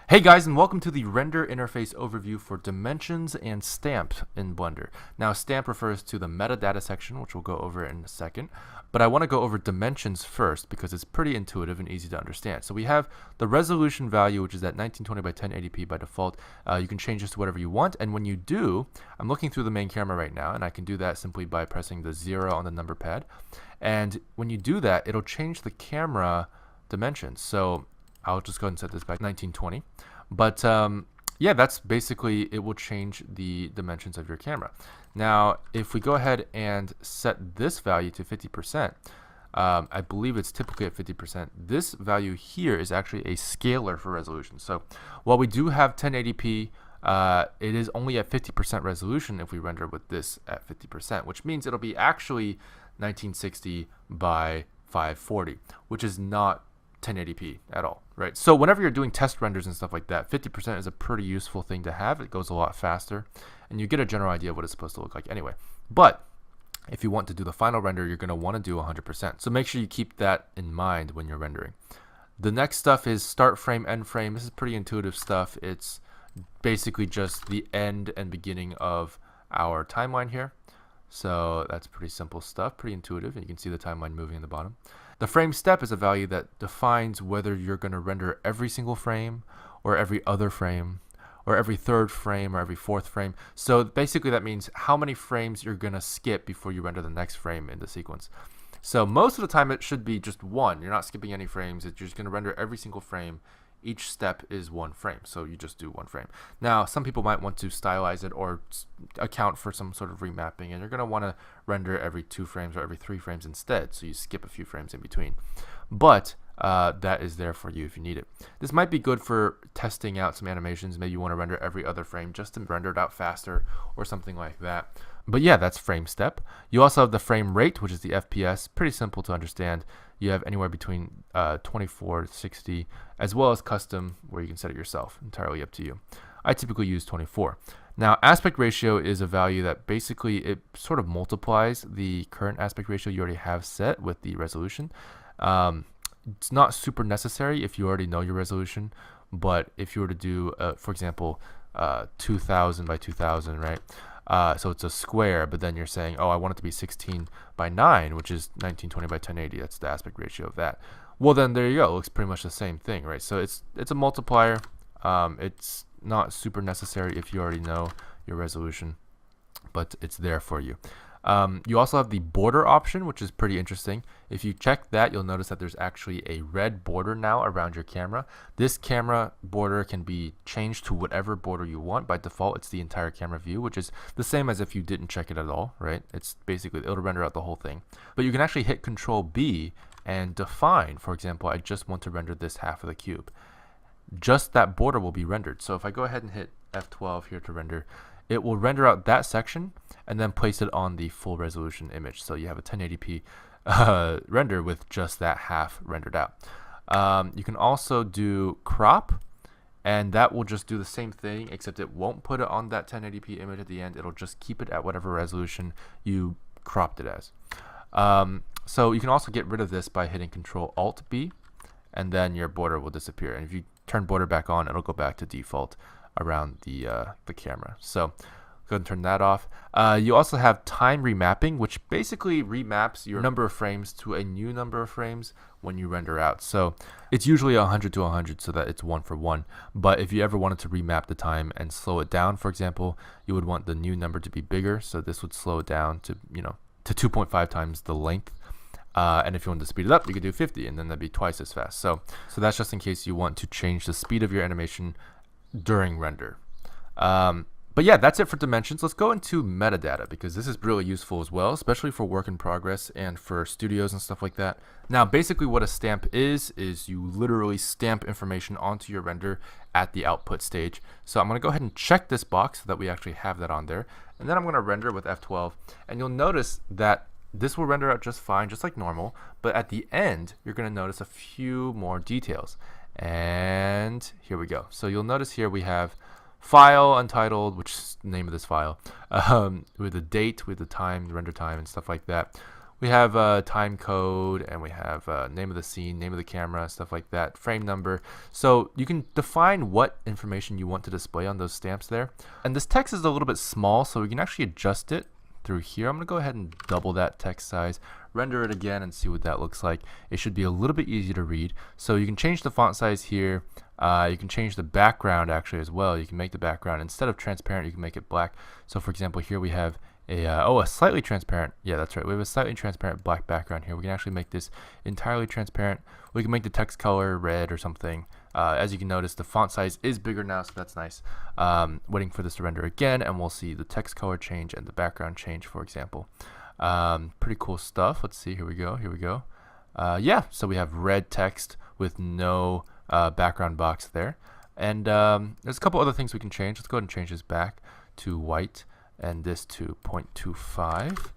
Hey guys, and welcome to the render interface overview for dimensions and stamp in Blender. Now, stamp refers to the metadata section, which we'll go over in a second, but I want to go over dimensions first because it's pretty intuitive and easy to understand. So we have the resolution value, which is at 1920 by 1080p by default. You can change this to whatever you want, and when you do, I'm looking through the main camera right now, and I can do that simply by pressing the 0 on the number pad. And when you do that, it'll change the camera dimensions. So I'll just go ahead and set this back 1920. But yeah, that's basically, it will change the dimensions of your camera. Now, if we go ahead and set this value to 50%, I believe it's typically at 50%. This value here is actually a scalar for resolution. So while we do have 1080p, it is only at 50% resolution if we render with this at 50%, which means it'll be actually 1960 by 540, which is not 1080p at all, right? So whenever you're doing test renders and stuff like that, 50% is a pretty useful thing to have. It goes a lot faster, and you get a general idea of what it's supposed to look like anyway. But if you want to do the final render, you're going to want to do 100%. So make sure you keep that in mind when you're rendering. The next stuff is start frame, end frame. This is pretty intuitive stuff. It's basically just the end and beginning of our timeline here. So that's pretty simple stuff, pretty intuitive, and you can see the timeline moving in the bottom. The frame step is a value that defines whether you're going to render every single frame or every other frame or every third frame or every fourth frame. So basically that means how many frames you're going to skip before you render the next frame in the sequence. So most of the time it should be just one. You're not skipping any frames. You're just going to render every single frame. Each step is one frame, so you just do one frame. Now, some people might want to stylize it or account for some sort of remapping, and you're going to want to render every 2 frames or every 3 frames instead, so you skip a few frames in between. But that is there for you if you need it. This might be good for testing out some animations. Maybe you want to render every other frame just to render it out faster or something like that. But yeah, that's frame step. You also have the frame rate, which is the FPS. Pretty simple to understand. You have anywhere between 24 to 60, as well as custom, where you can set it yourself. Entirely up to you. I typically use 24. Now, aspect ratio is a value that basically it sort of multiplies the current aspect ratio you already have set with the resolution. It's not super necessary if you already know your resolution, but if you were to do, for example, 2000 by 2000, right? So it's a square, but then you're saying, oh, I want it to be 16 by 9, which is 1920 by 1080. That's the aspect ratio of that. Well, then there you go. It looks pretty much the same thing, right? So it's a multiplier. It's not super necessary if you already know your resolution, but it's there for you. You also have the border option, which is pretty interesting. If you check that, you'll notice that there's actually a red border now around your camera. This camera border can be changed to whatever border you want. By default, it's the entire camera view, which is the same as if you didn't check it at all, right? It's basically, it'll render out the whole thing. But you can actually hit Control B and define, for example, I just want to render this half of the cube. Just that border will be rendered. So if I go ahead and hit F12 here to render, it will render out that section and then place it on the full resolution image. So you have a 1080p render with just that half rendered out. You can also do crop, and that will just do the same thing, except it won't put it on that 1080p image at the end. It'll just keep it at whatever resolution you cropped it as. So you can also get rid of this by hitting Control-Alt-B, and then your border will disappear. And if you turn border back on, it'll go back to default around the camera. So go ahead and turn that off. You also have time remapping, which basically remaps your number of frames to a new number of frames when you render out. So it's usually 100 to 100 so that it's 1 for 1. But if you ever wanted to remap the time and slow it down, for example, you would want the new number to be bigger. So this would slow it down to, to 2.5 times the length. And if you want to speed it up, you could do 50, and then that'd be twice as fast. So that's just in case you want to change the speed of your animation during render. But yeah, that's it for dimensions. Let's go into metadata, because this is really useful as well, especially for work in progress and for studios and stuff like that. Now, basically what a stamp is you literally stamp information onto your render at the output stage. So I'm going to go ahead and check this box so that we actually have that on there. And then I'm going to render with F12. And you'll notice that this will render out just fine, just like normal. But at the end, you're going to notice a few more details. And here we go. So you'll notice here we have file untitled, which is the name of this file, with the date, with the time, the render time, and stuff like that. We have time code, and we have name of the scene, name of the camera, stuff like that, frame number. So you can define what information you want to display on those stamps there. And this text is a little bit small, so we can actually adjust it through here. I'm going to go ahead and double that text size, render it again, and see what that looks like. It should be a little bit easier to read. So you can change the font size here. You can change the background actually as well. You can make the background, instead of transparent, you can make it black. So for example, here we have a slightly transparent, yeah, that's right, we have a slightly transparent black background here. We can actually make this entirely transparent. We can make the text color red or something. As you can notice, the font size is bigger now, so that's nice. Waiting for this to render again, and we'll see the text color change and the background change, for example. Pretty cool stuff. Let's see, here we go. Yeah, so we have red text with no background box there. And there's a couple other things we can change. Let's go ahead and change this back to white, and this to 0.25.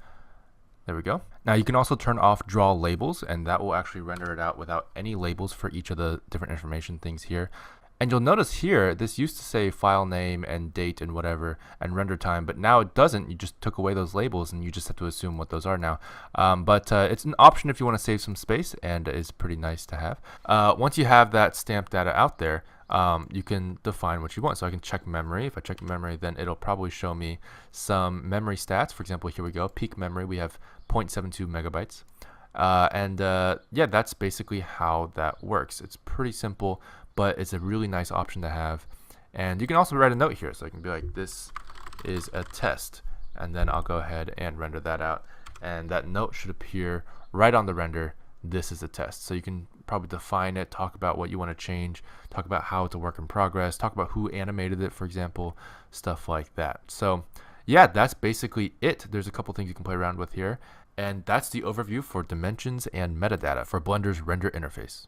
There we go. Now you can also turn off draw labels, and that will actually render it out without any labels for each of the different information things here. And you'll notice here, this used to say file name and date and whatever and render time, but now it doesn't. You just took away those labels, and you just have to assume what those are now. But it's an option if you want to save some space, and it's pretty nice to have. Once you have that stamp data out there, you can define what you want. So I can check memory. If I check memory, then it'll probably show me some memory stats. For example, here we go. Peak memory, we have 0.72 megabytes. Yeah, that's basically how that works. It's pretty simple, but it's a really nice option to have. And you can also write a note here. So I can be like, this is a test. And then I'll go ahead and render that out. And that note should appear right on the render. This is a test. So you can probably define it, talk about what you want to change, talk about how it's a work in progress, talk about who animated it, for example, stuff like that. So yeah, that's basically it. There's a couple things you can play around with here. And that's the overview for dimensions and metadata for Blender's render interface.